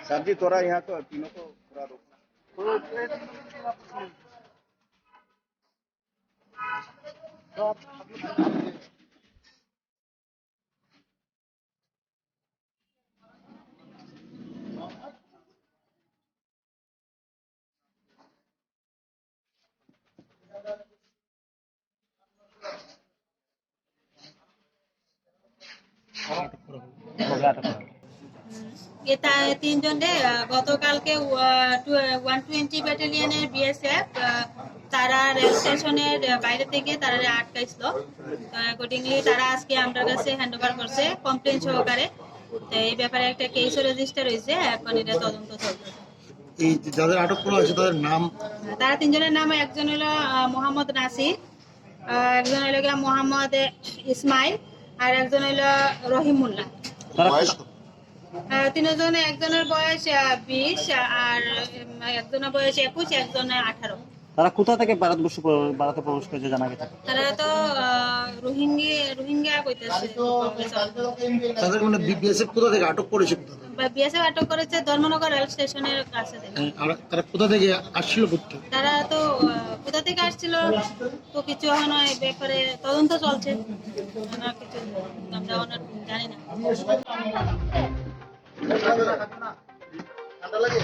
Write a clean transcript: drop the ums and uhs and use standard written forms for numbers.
Sir जी थोड़ा यहाँ तो तीनों को पूरा रोकना। এটা তিনজনে গতকালকে 120 ব্যাটালিয়নের বিএসএফ তারা রেল স্টেশনের বাইরে থেকে তারা আটকাইছিল। অ্যাকর্ডিংলি তারা আজকে আমার কাছে হ্যান্ড ওভার করছে কমপ্লেন সহকারে। তো এই ব্যাপারে একটা কেসও রেজিস্টার হয়েছে, এখন এটা তদন্ত চলছে। এই যাদের আটক করা হয়েছে তাদের নাম? তারা তিনজনের নাম, একজন হলো মোহাম্মদ নাসির, একজন হলো মোহাম্মদ ইসমাইল, আর একজন হলো রহিমুল্লাহ। তিনজনে একজনের বয়স 20 আর একজনের বয়স 21, একজনের 18। তারা কোথা থেকে ভারতে প্রবেশ করেছে জানা গেছে? তারা তো রোহিঙ্গা কইতেছে। তাদের মানে বিএসএফ কোথা থেকে আটক করেছে? বিএসএফ আটক করেছে ধর্মনগর রেল স্টেশনের কাছে থেকে। আর তারা কোথা থেকে আসছিল? তারা তো কোথা থেকে আসছিল তো কিছু এখনো এই ব্যাপারে তদন্ত চলছে, কিছু আমরা জানি না। ঠান্ডা লাগে